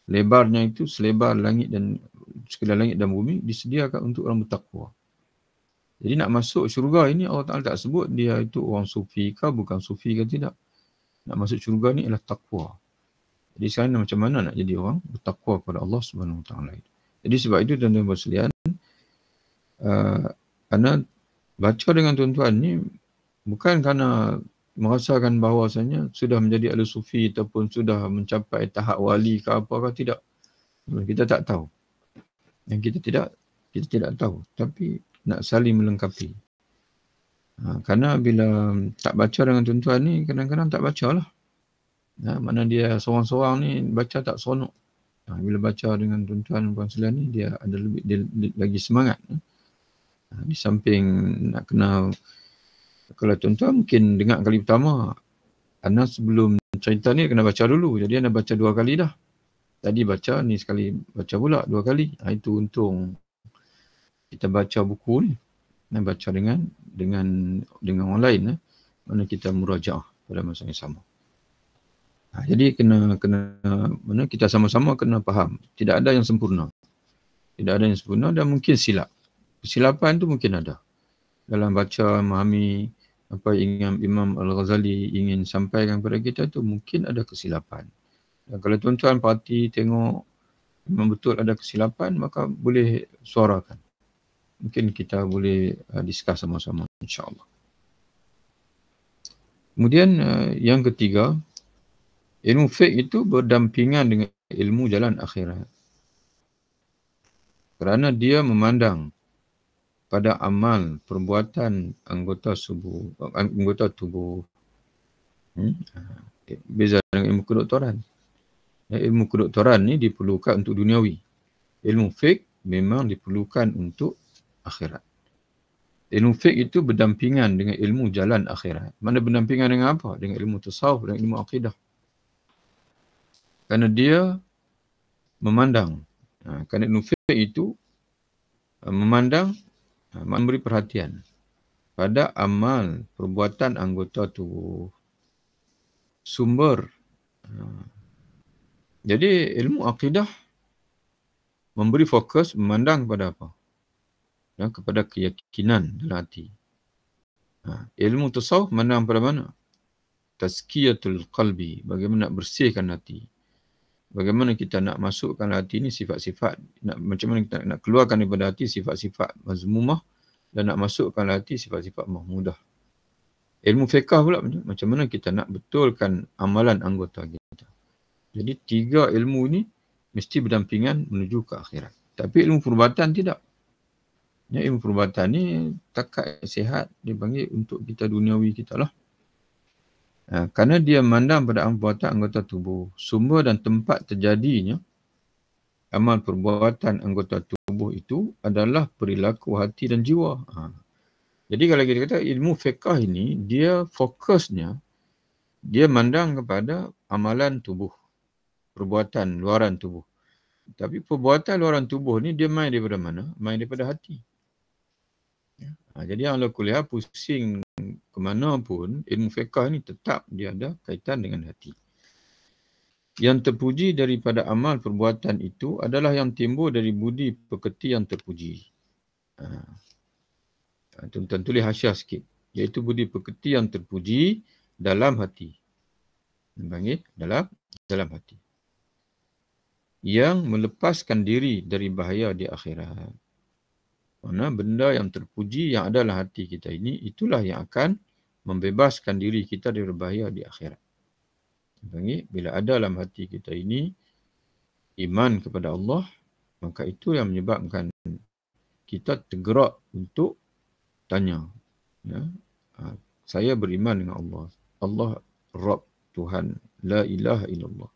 Lebarnya itu selebar langit dan sekalian langit dan bumi, disediakan untuk orang bertakwa. Jadi nak masuk syurga ini Allah Ta'ala tak sebut dia itu orang sufi ke bukan sufi ke tidak. Nak masuk syurga ni adalah takwa. Jadi sekarang macam mana nak jadi orang bertakwa kepada Allah Subhanahu Wa Ta'ala. Jadi sebab itu tuan-tuan bersekalian, Ana baca dengan tuan-tuan ni bukan kerana merasakan bahawasanya sudah menjadi ahli sufi ataupun sudah mencapai tahap wali ke apa ke, tidak. Kita tak tahu. Yang kita tidak tahu. Tapi nak saling melengkapi. Kerana bila tak baca dengan tuan-tuan ni, kadang-kadang tak baca lah. Mana dia seorang-seorang ni baca tak seronok. Bila baca dengan tuan-tuan Puan Selian ni, dia ada lebih dia lagi semangat. Di samping nak kena, kalau tuan-tuan mungkin dengar kali pertama, Ana sebelum cerita ni kena baca dulu. Jadi Ana baca 2 kali dah. Tadi baca, ni sekali baca pula 2 kali. Itu untung kita baca buku ni. Dan baca dengan orang lain. Mana kita murajaah pada masa yang sama. Jadi mana kita sama-sama kena faham. Tidak ada yang sempurna. Tidak ada yang sempurna dan mungkin silap. Kesilapan tu mungkin ada. Dalam baca, memahami apa yang Imam Al-Ghazali ingin sampaikan kepada kita tu mungkin ada kesilapan. Dan kalau tuan-tuan parti tengok memang betul ada kesilapan, maka boleh suarakan. Mungkin kita boleh discuss sama-sama, insya-Allah. Kemudian yang ketiga, ilmu fiqh itu berdampingan dengan ilmu jalan akhirat. Kerana dia memandang pada amal perbuatan anggota tubuh. Beza dengan ilmu kedoktoran. Ilmu kedoktoran ni diperlukan untuk duniawi. Ilmu fiqh memang diperlukan untuk akhirat. Ilmu fiqh itu berdampingan dengan ilmu jalan akhirat. Mana berdampingan dengan apa? Dengan ilmu tasawuf dan ilmu akidah. Kerana dia memandang. Kerana ilmu fiqh itu memandang, memberi perhatian pada amal perbuatan anggota tubuh. Sumber. Jadi ilmu akidah memberi fokus, memandang kepada apa? Kepada keyakinan dalam hati. Ilmu tasawuf memandang pada mana? Tazkiyatul qalbi. Bagaimana nak bersihkan hati. Bagaimana kita nak masukkan hati ini sifat-sifat, macam mana kita nak keluarkan daripada hati sifat-sifat mazmumah dan nak masukkan hati sifat-sifat mahmudah. Ilmu fiqh pula macam mana kita nak betulkan amalan anggota kita. Jadi 3 ilmu ni mesti berdampingan menuju ke akhirat. Tapi ilmu perubatan tidak. Ilmu perubatan ni takat sihat dipanggil untuk kita duniawi kita lah. Kerana dia memandang pada perbuatan anggota tubuh. Sumber dan tempat terjadinya amal perbuatan anggota tubuh itu adalah perilaku hati dan jiwa. Jadi kalau kita kata ilmu fiqh ini, dia fokusnya, dia mandang kepada amalan tubuh. Perbuatan luaran tubuh. Tapi perbuatan luaran tubuh ni dia main daripada mana? Main daripada hati. Jadi ala kuliah pusing ke mana pun, ilmu fiqh ni tetap dia ada kaitan dengan hati. Yang terpuji daripada amal perbuatan itu adalah yang timbul dari budi pekerti yang terpuji. Tuan-tuan tulis hasyiah sikit. Iaitu budi pekerti yang terpuji dalam hati. Dipanggil dalam hati. Yang melepaskan diri dari bahaya di akhirat. Mana benda yang terpuji yang ada dalam hati kita ini, itulah yang akan membebaskan diri kita dari bahaya di akhirat. Bila ada dalam hati kita ini iman kepada Allah, maka itu yang menyebabkan kita tergerak untuk tanya. Saya beriman dengan Allah. Allah Rabb, Tuhan. La ilaha illallah.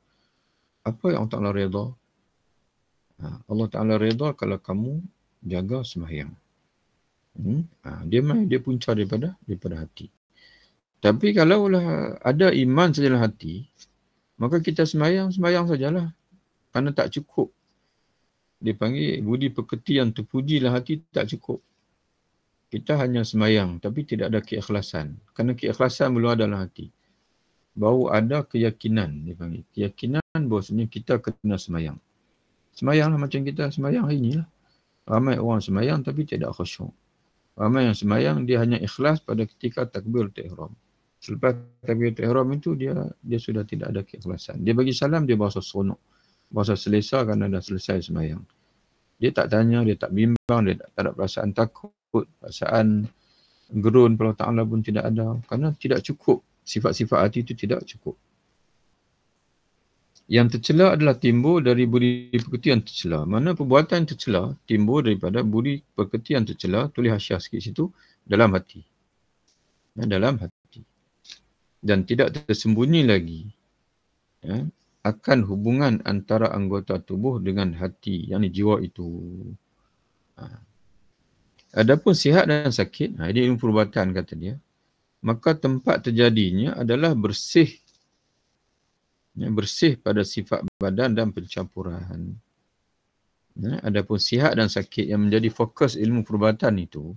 Apa yang Allah Ta'ala redha? Allah Ta'ala redha kalau kamu jaga sembahyang. Dia punca daripada hati. Tapi kalaulah ada iman saja dalam hati, maka kita sembahyang sajalah. Kerana tak cukup. Dia panggil budi pekerti yang terpuji dalam hati tak cukup. Kita hanya sembahyang tapi tidak ada keikhlasan. Kerana keikhlasan belum ada dalam hati. Baru ada keyakinan. Dia panggil keyakinan bahawasanya kita kena sembahyang. Sembahyanglah macam kita sembahyang hari ni lah. Ramai orang sembahyang tapi tidak khusyuk. Ramai yang sembahyang dia hanya ikhlas pada ketika takbiratul ihram. Selepas takbiratul ihram itu dia sudah tidak ada keikhlasan. Dia bagi salam dia berasa seronok. Berasa selesa kerana dah selesai sembahyang. Dia tak tanya, dia tak bimbang, dia tak ada perasaan takut, perasaan gerun pada Allah Ta'ala pun tidak ada. Kerana tidak cukup. Sifat-sifat hati itu tidak cukup. Yang tercela adalah timbul dari budi pekerti yang tercela. Mana perbuatan yang tercela timbul daripada budi pekerti yang tercela, tulis hasyiah sikit situ, dalam hati. Dalam hati. Dan tidak tersembunyi lagi akan hubungan antara anggota tubuh dengan hati, yakni jiwa itu. Adapun sihat dan sakit, ini ilmu perubatan kata dia, maka tempat terjadinya adalah bersih pada sifat badan dan pencampuran. Adapun sihat dan sakit yang menjadi fokus ilmu perubatan itu,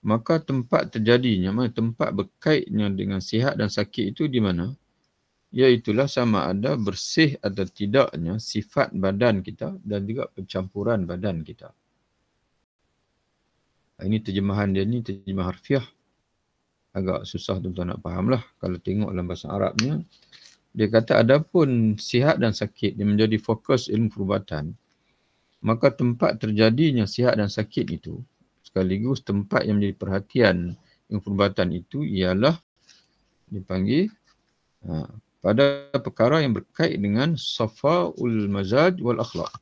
maka tempat terjadinya, tempat berkaitnya dengan sihat dan sakit itu di mana? Iaitulah sama ada bersih atau tidaknya sifat badan kita dan juga pencampuran badan kita. Ini terjemahan dia ni, terjemah harfiah. Agak susah tuan-tuan nak faham lah. Kalau tengok dalam bahasa Arabnya, dia kata adapun sihat dan sakit yang menjadi fokus ilmu perubatan, maka tempat terjadinya sihat dan sakit itu, sekaligus tempat yang menjadi perhatian ilmu perubatan itu ialah dipanggil pada perkara yang berkait dengan safaul mazaj wal akhlaq.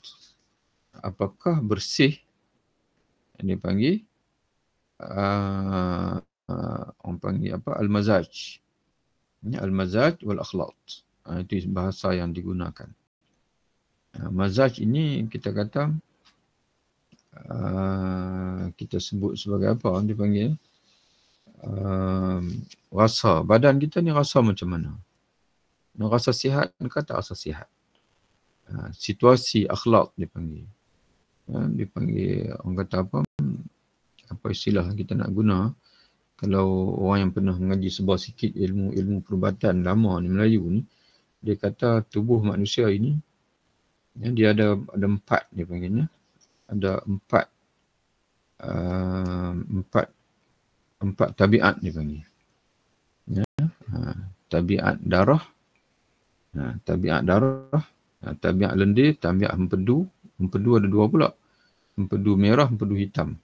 Apakah bersih, yang dipanggil orang panggil apa, al-mazaj. Al-mazaj wal akhlaq. Itu bahasa yang digunakan. Mazaj ini kita kata kita sebut sebagai apa dipanggil? Rasa. Badan kita ni rasa macam mana? Rasa sihat ke tak rasa sihat? Situasi akhlak dipanggil. Dipanggil, orang kata apa istilah kita nak guna. Kalau orang yang pernah mengaji sebuah sikit ilmu perubatan lama ni, Melayu ni, dia kata tubuh manusia ini, dia ada 4 dia panggilnya. Ada 4 tabiat dia panggil. Tabiat darah, tabiat lendir, tabiat empedu. Empedu ada 2 pula. Empedu merah, empedu hitam.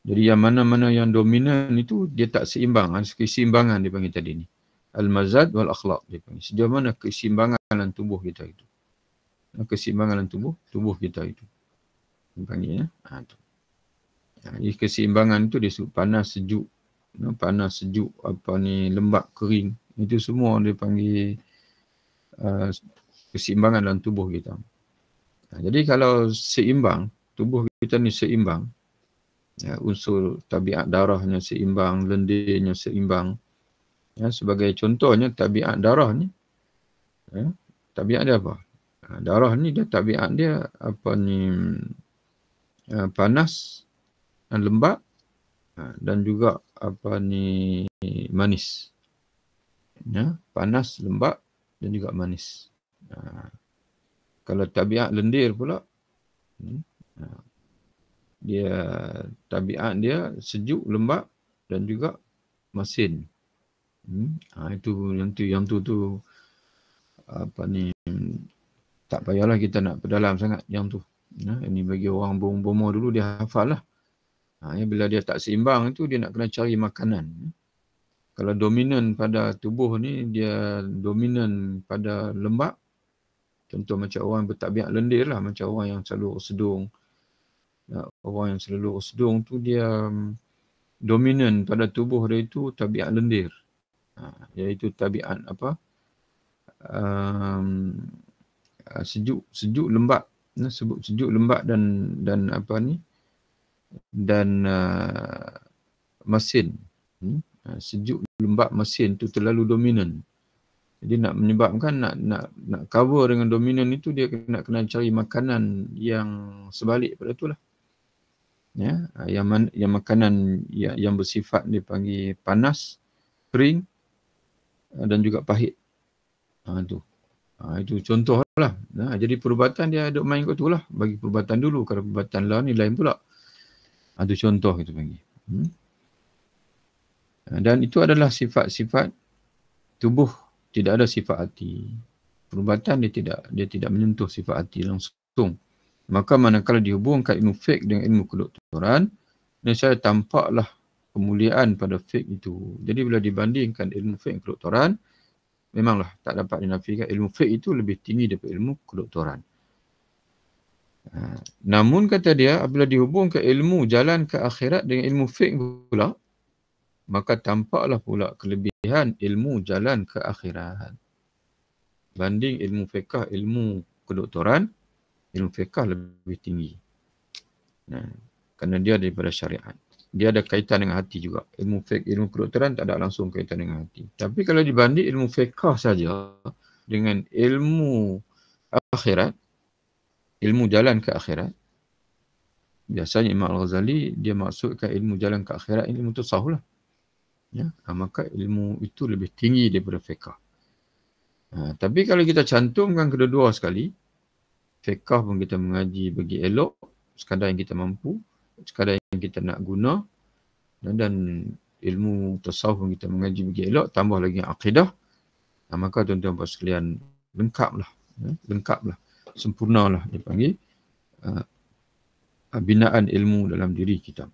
Jadi yang mana-mana yang dominan itu dia tak seimbang. Keseimbangan dia panggil tadi ni. Al-mazad wal akhlaq dia panggil. Sejauh mana keseimbangan dalam tubuh kita itu. Keseimbangan dalam tubuh kita itu. Dia panggil ya. Jadi keseimbangan itu dia sebut panas, sejuk. Panas, sejuk, lembap, kering. Itu semua dia panggil keseimbangan dalam tubuh kita. Jadi kalau seimbang, tubuh kita ni seimbang, unsur tabiat darahnya seimbang, lendirnya seimbang. Sebagai contohnya tabiat darah ni, tabiat dia apa? Darah ni dia tabiat dia panas dan lembap dan juga manis. Panas, lembap dan juga manis. Kalau tabiat lendir pula, dia tabiat dia sejuk, lembap dan juga masin. Itu yang tu tak payahlah kita nak perdalam sangat yang tu. Ini bagi orang bomo dulu dia hafal lah. Bila dia tak seimbang itu dia nak kena cari makanan. Kalau dominan pada tubuh ni dia dominan pada lembap. Contoh macam orang bertabiat lendir lah, macam orang yang selalu sedung. Orang yang selalu sedung tu dia dominan pada tubuh dia itu tabiat lendir. Iaitu tabiat sejuk lembap. Sebut sejuk lembap dan masin. Sejuk lembap masin tu terlalu dominan. Jadi nak menyebabkan nak cover dengan dominan itu dia kena cari makanan yang sebalik pada itulah. Yang makanan yang bersifat dipanggil panas, kering dan juga pahit. Itu contoh lah. Jadi perubatan dia ada main kat tu lah. Bagi perubatan dulu. Kalau perubatan lah ni lain pula. Itu contoh kita panggil. Dan itu adalah sifat-sifat tubuh. Tidak ada sifat hati. Perubatan dia tidak menyentuh sifat hati langsung. Maka manakala dihubungkan ilmu fiqh dengan ilmu kedoktoran, nescaya tampaklah kemuliaan pada fiqh itu. Jadi bila dibandingkan ilmu fiqh dan kedoktoran, memanglah tak dapat dinafikan ilmu fiqh itu lebih tinggi daripada ilmu kedoktoran. Namun kata dia, apabila dihubungkan ilmu jalan ke akhirat dengan ilmu fiqh pula, maka tampaklah pula kelebihan ilmu jalan ke akhirat. Banding ilmu fiqh, ilmu kedoktoran, ilmu fiqh lebih tinggi. Kerana dia daripada syariat. Dia ada kaitan dengan hati juga. Ilmu fiqh, ilmu kedoktoran tak ada langsung kaitan dengan hati. Tapi kalau dibanding ilmu fiqh saja dengan ilmu akhirat, ilmu jalan ke akhirat, biasanya Imam Al-Ghazali dia maksudkan ilmu jalan ke akhirat, ilmu tasawuf lah. Ya, maka ilmu itu lebih tinggi daripada fiqh. Tapi kalau kita cantumkan kedua-dua sekali, fiqh pun kita mengaji bagi elok, sekadar yang kita mampu, sekadar yang kita nak guna, dan ilmu tasawuf pun kita mengaji bagi elok, tambah lagi akidah, maka tuan-tuan puan sekalian lengkaplah, sempurnalah dipanggil binaan ilmu dalam diri kita.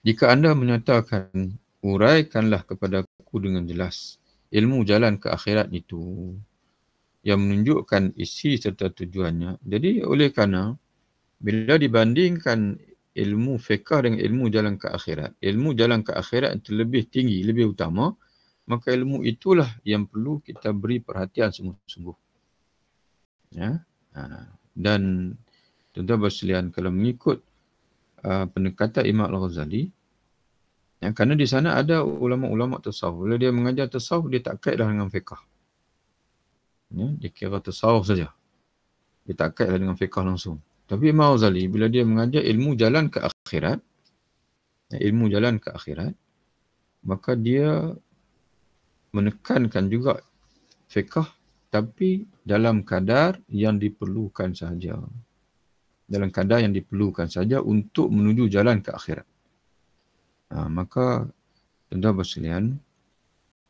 Jika anda menyatakan, uraikanlah kepadaku dengan jelas ilmu jalan ke akhirat itu yang menunjukkan isi serta tujuannya. Jadi oleh kerana bila dibandingkan ilmu fiqh dengan ilmu jalan ke akhirat, ilmu jalan ke akhirat itu lebih tinggi, lebih utama, maka ilmu itulah yang perlu kita beri perhatian sungguh-sungguh. Ya. Dan tuan-tuan sekalian, kalau mengikut pendekatan Imam Al-Ghazali, kerana di sana ada ulama-ulama tasawuf. Bila dia mengajar tasawuf, dia tak kaitlah dengan fiqh. Ya, dia kira tasawuf saja. Dia tak kaitlah dengan fiqh langsung. Tapi Imam Al-Ghazali, bila dia mengajar ilmu jalan ke akhirat, maka dia menekankan juga fiqh, tapi dalam kadar yang diperlukan sahaja. Dalam kadar yang diperlukan saja untuk menuju jalan ke akhirat. Maka tuan-tuan sekalian,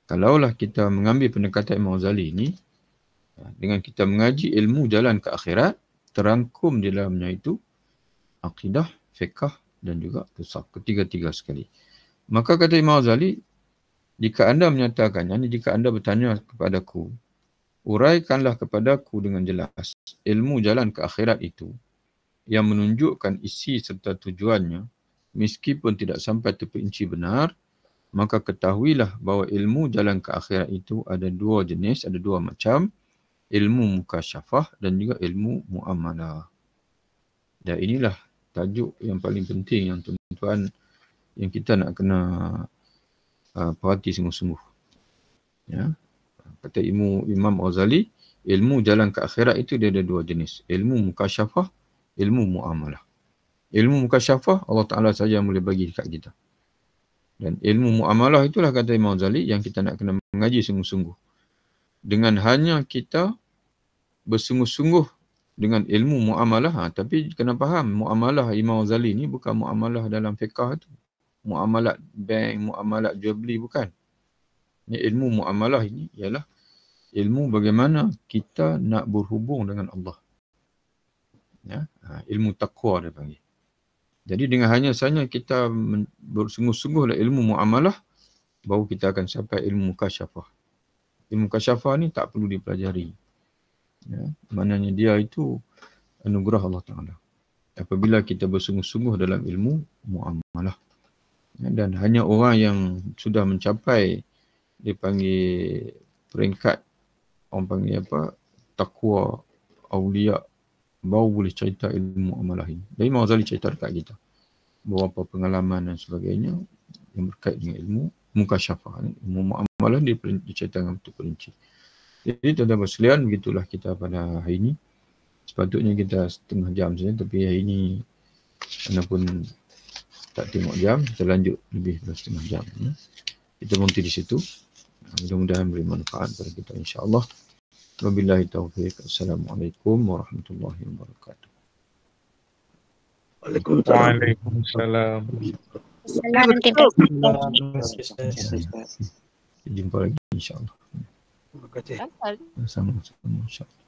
kalaulah kita mengambil pendekatan Imam Ghazali ini, dengan kita mengaji ilmu jalan ke akhirat, terangkum di dalamnya itu akidah, fiqh dan juga tasawuf, ketiga-tiga sekali. Maka kata Imam Ghazali, jika anda menyatakan, jika anda bertanya kepadaku, uraikanlah kepadaku dengan jelas ilmu jalan ke akhirat itu yang menunjukkan isi serta tujuannya, meskipun tidak sampai terperinci benar, maka ketahuilah bahawa ilmu jalan ke akhirat itu ada dua jenis, ada dua macam, ilmu mukasyafah dan juga ilmu muamalah. Dan inilah tajuk yang paling penting yang tuan-tuan, yang kita nak kena perhati sungguh-sungguh. Ya. Kata Imam Ghazali, ilmu jalan ke akhirat itu dia ada dua jenis, ilmu mukasyafah, ilmu muamalah. Ilmu mukasyafah Allah Ta'ala saja yang boleh bagi dekat kita. Dan ilmu muamalah itulah kata Imam Ghazali yang kita nak kena mengaji sungguh-sungguh. Dengan hanya kita bersungguh-sungguh dengan ilmu muamalah, tapi kena faham muamalah Imam Ghazali ni bukan muamalah dalam fiqh tu. Muamalah bank, muamalah jual beli, bukan. Ini ilmu muamalah ini ialah ilmu bagaimana kita nak berhubung dengan Allah. Ya, ilmu taqwa dia panggil. Jadi dengan hanya saja kita bersungguh-sungguh dalam ilmu muamalah, baru kita akan sampai ilmu mukasyafah. Ilmu mukasyafah ni tak perlu dipelajari. Ya, maknanya dia itu anugerah Allah Ta'ala. Apabila kita bersungguh-sungguh dalam ilmu muamalah. Ya, dan hanya orang yang sudah mencapai, dipanggil peringkat, orang panggil apa, taqwa, awliya, baru boleh cerita ilmu muamalah ini. Jadi Imam Ghazali cerita dekat kita beberapa pengalaman dan sebagainya yang berkait dengan ilmu mukasyafah. Ilmu muamalah dia diceritakan betul perinci. Jadi tuan-tuan sekalian, begitulah kita pada hari ini. Sepatutnya kita setengah jam saja, tapi hari ini walaupun tak tengok jam, kita lanjut lebih dari setengah jam. Ya. Kita berhenti di situ. Mudah-mudahan beri manfaat kepada kita, insya-Allah. Wabillahi taufiq. Assalamualaikum warahmatullahi wabarakatuh. Waalaikumsalam. Jumpa lagi, insya-Allah. Terima kasih. Sama-sama, insya-Allah.